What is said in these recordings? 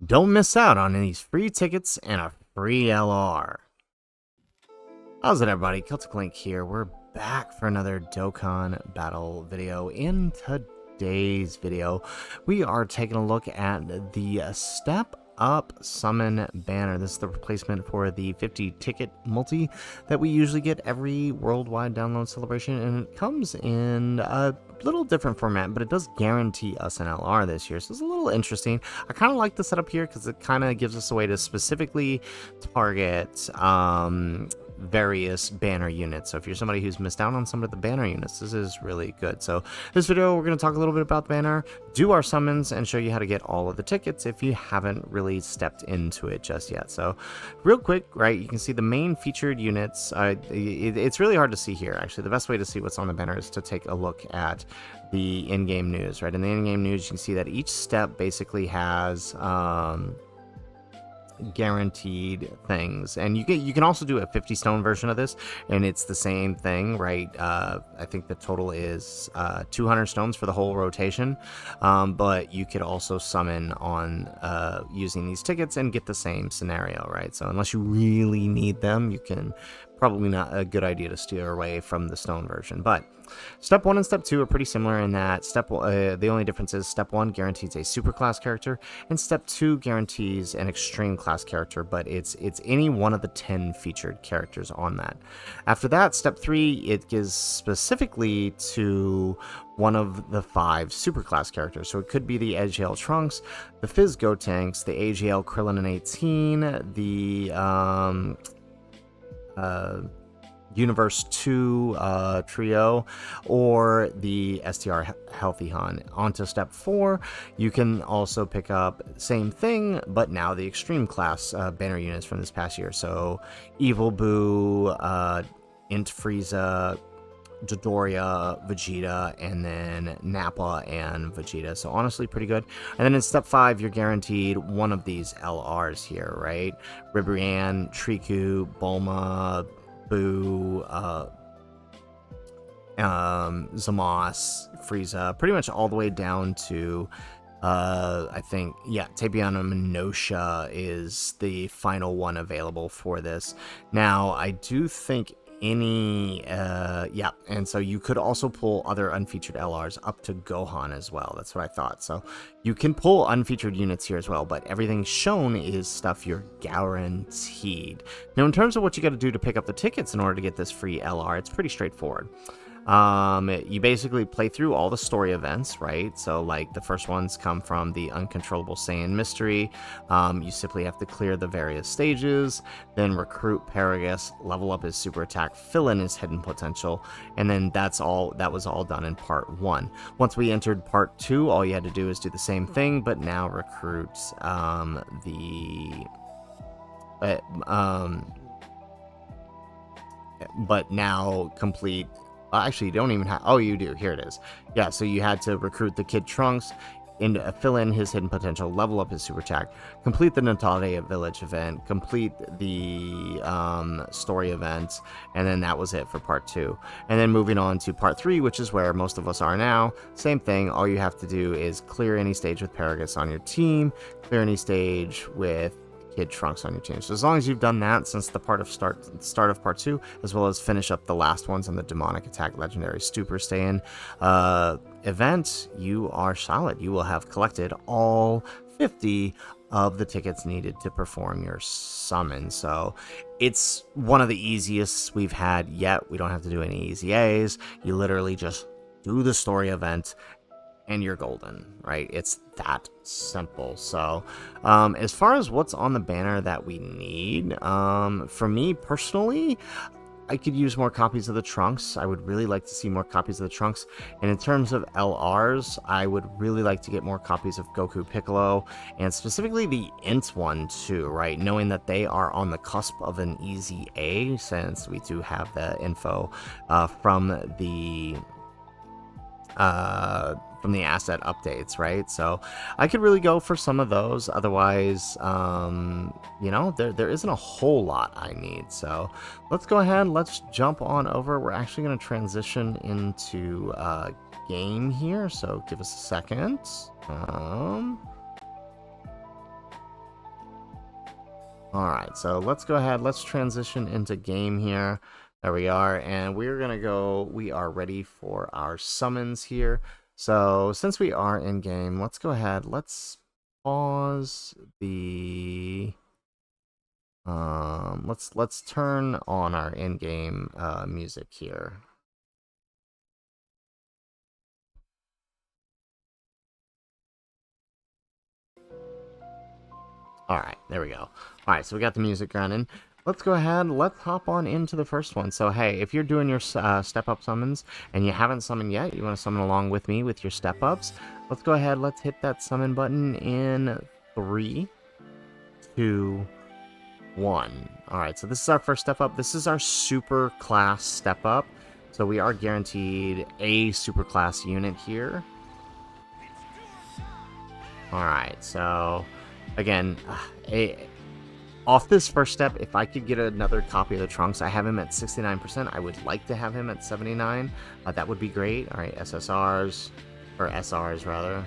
Don't miss out on these free tickets and a free LR. How's it, everybody? Celtic Link here. We're back for another Dokkan battle video. In today's video, we are taking a look at the Step Up Summon banner. This is the replacement for the 50 ticket multi that we usually get every worldwide download celebration, and it comes in a little different format, but it does guarantee us an LR this year, so it's a little interesting. I kind of like the setup here because it kind of gives us a way to specifically target various banner units. So if you're somebody who's missed out on some of the banner units, this is really good. So this video, we're going to talk a little bit about the banner, do our summons, and show you how to get all of the tickets if you haven't really stepped into it just yet. So real quick, right, you can see the main featured units. It's really hard to see here, actually. The best way to see what's on the banner is to take a look at the in-game news, right? In the in-game news, you can see that each step basically has guaranteed things, and you can also do a 50 stone version of this, and it's the same thing, right? I think the total is 200 stones for the whole rotation, but you could also summon on using these tickets and get the same scenario, right? So unless you really need them, you can probably not a good idea to steer away from the stone version. But step 1 and step 2 are pretty similar in that the only difference is step 1 guarantees a super class character, and step 2 guarantees an extreme class character, but it's any one of the 10 featured characters on that. After that, step 3, it gives specifically to one of the 5 superclass characters. So it could be the AGL Trunks, the Fizz Gotenks, the AGL Krillin and 18, the Universe 2 trio, or the STR Healthy Han. On to step 4, you can also pick up same thing, but now the extreme class banner units from this past year. So Evil Boo, Int Frieza, Dodoria, Vegeta, and then Nappa and Vegeta. So honestly, pretty good. And then in step 5, you're guaranteed one of these LRs here, right? Ribrianne, Triku, Bulma, Boo, Zamos, Frieza, pretty much all the way down to I think, yeah, Tapiana Minosha is the final one available for this. Now, I do think yeah, and so you could also pull other unfeatured LRs up to Gohan as well. That's what I thought. So you can pull unfeatured units here as well, but everything shown is stuff you're guaranteed. Now, in terms of what you got to do to pick up the tickets in order to get this free LR, it's pretty straightforward. You basically play through all the story events, right? So like the first ones come from the Uncontrollable Saiyan Mystery. You simply have to clear the various stages, then recruit Paragus, level up his super attack, fill in his hidden potential, and then that was all done in part 1. Once we entered part 2, all you had to do is do the same thing, but now recruit but now complete. Actually, you don't even have. Oh, you do. Here it is. Yeah, so you had to recruit the Kid Trunks, and fill in his hidden potential, level up his super attack, complete the Natalia Village event, complete the story event, and then that was it for part 2. And then moving on to part 3, which is where most of us are now. Same thing. All you have to do is clear any stage with Paragus on your team, clear any stage with Kid Trunks on your team. So as long as you've done that since the start of part 2, as well as finish up the last ones on the Demonic Attack Legendary Stupor Stay-In event, you are solid. You will have collected all 50 of the tickets needed to perform your summon. So it's one of the easiest we've had yet. We don't have to do any easy A's. You literally just do the story event and you're golden, right? It's that simple. So as far as what's on the banner that we need, for me personally, I could use more copies of the Trunks. I would really like to see more copies of the Trunks. And in terms of LRs, I would really like to get more copies of Goku, Piccolo, and specifically the Int one too, right? Knowing that they are on the cusp of an easy A, since we do have the info from the asset updates, right? So I could really go for some of those. Otherwise, you know, there isn't a whole lot I need. So let's go ahead, let's jump on over. We're actually going to transition into game here, so give us a second. Alright, so let's go ahead. Let's transition into game here. There we are. And we're going to go. We are ready for our summons here. So since we are in game, let's go ahead. Let's pause the... let's turn on our in-game music here. Alright, there we go. Alright, so we got the music running. Let's go ahead, let's hop on into the first one. So, hey, if you're doing your step-up summons and you haven't summoned yet, you want to summon along with me with your step-ups, let's go ahead, let's hit that summon button in 3, 2, 1. Alright, so this is our first step-up. This is our super class step-up. So we are guaranteed a super class unit here. Alright, so... Again, off this first step, if I could get another copy of the Trunks, I have him at 69%. I would like to have him at 79. That would be great. All right, SSRs, or SRs rather.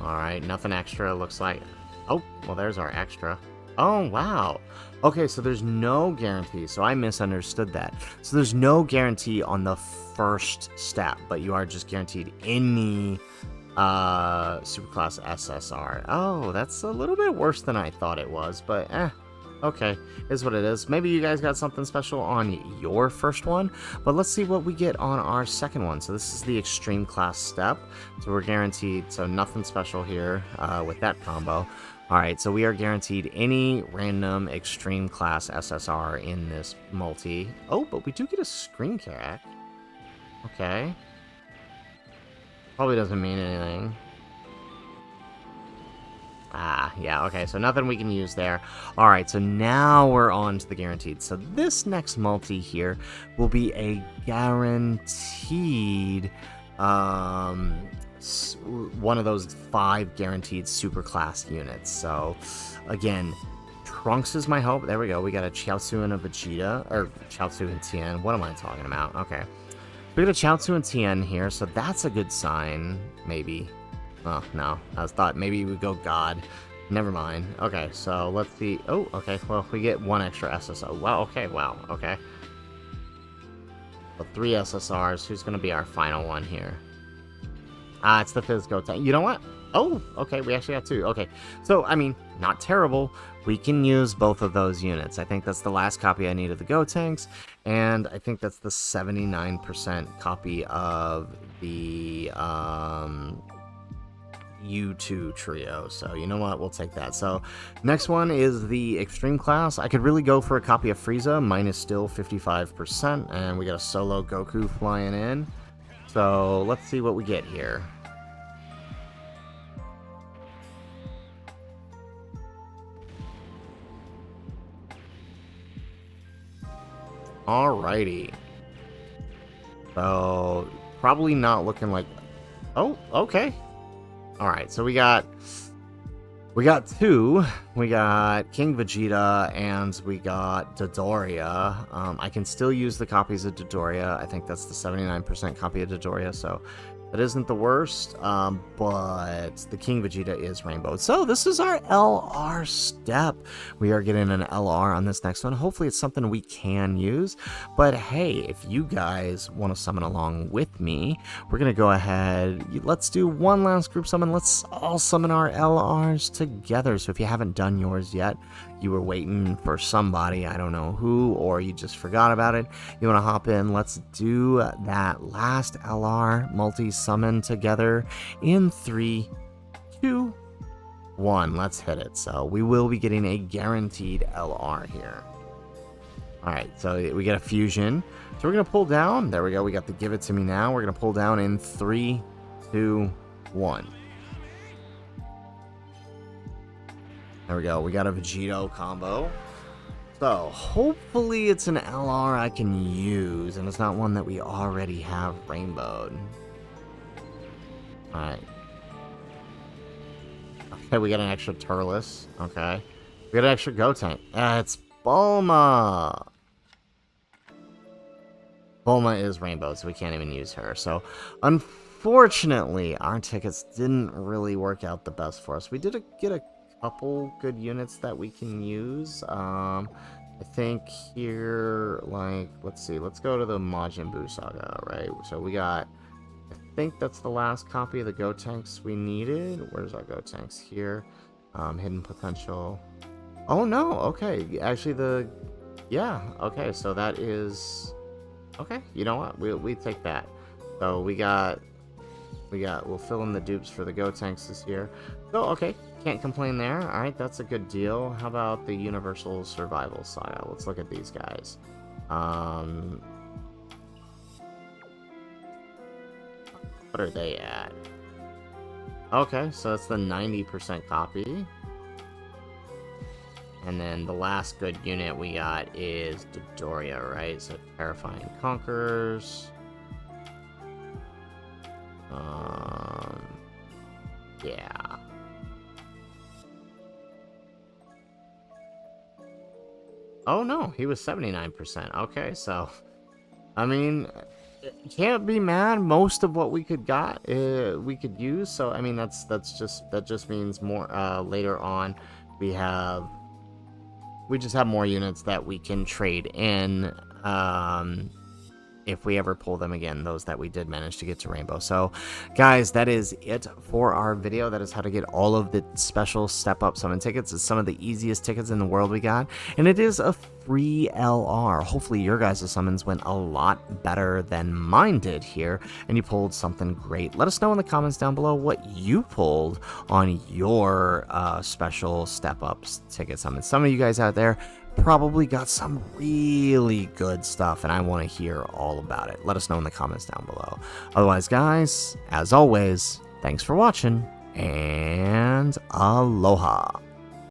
All right, nothing extra, looks like. Oh, well, there's our extra. Oh, wow. Okay, so there's no guarantee. So I misunderstood that. So there's no guarantee on the first step, but you are just guaranteed any... superclass SSR. Oh, that's a little bit worse than I thought it was, but okay, is what it is. Maybe you guys got something special on your first one, but let's see what we get on our second one. So this is the extreme class step, so we're guaranteed, so nothing special here with that combo. Alright, so we are guaranteed any random extreme class SSR in this multi. Oh, but we do get a screen crack. Okay. Probably doesn't mean anything. Ah, yeah, okay, so nothing we can use there. Alright, so now we're on to the guaranteed. So this next multi here will be a guaranteed, one of those 5 guaranteed superclass units. So, again, Trunks is my hope. There we go, we got a Chiaotzu and a Vegeta, or Chiaotzu and Tien. What am I talking about? Okay. We got a Chiaotzu and Tien here, so that's a good sign, maybe. Oh, no. I thought maybe we go God. Never mind. Okay, so let's see. Oh, okay, well, we get 1 extra SSR. Wow, okay, wow, okay. So 3 SSRs. Who's going to be our final one here? Ah, it's the Fizz Goten. You know what? Oh, okay, we actually got 2. Okay, so, I mean, not terrible. We can use both of those units. I think that's the last copy I need of the Gotenks, and I think that's the 79% copy of the U2 trio. So, you know what? We'll take that. So, next one is the Extreme class. I could really go for a copy of Frieza. Mine is still 55%, and we got a solo Goku flying in. So, let's see what we get here. Alrighty. So, probably not looking like... Oh, okay. Alright, so we got 2. We got King Vegeta, and we got Dodoria. I can still use the copies of Dodoria. I think that's the 79% copy of Dodoria, so... That isn't the worst, but the King Vegeta is rainbowed. So this is our LR step. We are getting an LR on this next one. Hopefully it's something we can use. But hey, if you guys want to summon along with me, we're going to go ahead. Let's do one last group summon. Let's all summon our LRs together. So if you haven't done yours yet, you were waiting for somebody, I don't know who, or you just forgot about it, you want to hop in, let's do that last LR multi-summon together in 3, 2, 1. Let's hit it. So we will be getting a guaranteed LR here. Alright, so we get a fusion. So we're going to pull down. There we go. We got the Give It To Me Now. We're going to pull down in 3, 2, 1. There we go. We got a Vegito combo. So, hopefully it's an LR I can use, and it's not one that we already have rainbowed. Alright. Okay, we got an extra Turles. Okay. We got an extra Goten. It's Bulma! Bulma is rainbowed, so we can't even use her. So, unfortunately, unfortunately, our tickets didn't really work out the best for us. We did get a couple good units that we can use. I think here, like, let's see, let's go to the Majin Buu Saga, right? So we got, I think that's the last copy of the Gotenks we needed. Where's our Gotenks? Here. Hidden potential. Oh no, okay. Actually, yeah, okay, so that is, okay, you know what? We take that. So we'll fill in the dupes for the Gotenks this year. So, okay, can't complain there. Alright, that's a good deal. How about the Universal Survival Saga? Let's look at these guys. What are they at? Okay, so that's the 90% copy. And then the last good unit we got is Dodoria, right? So Terrifying Conquerors. Yeah. Oh no, he was 79%. Okay, so I mean, can't be mad. Most of what we could use. So I mean, that just means more later on we just have more units that we can trade in if we ever pull them again, those that we did manage to get to Rainbow. So guys, that is it for our video. That is how to get all of the special step up summon tickets. It's some of the easiest tickets in the world we got, and it is a free LR. Hopefully your guys' summons went a lot better than mine did here, and you pulled something great. Let us know in the comments down below what you pulled on your special step ups ticket summons. Some of you guys out there probably got some really good stuff, and I want to hear all about it. Let us know in the comments down below. Otherwise, guys, as always, thanks for watching, and aloha.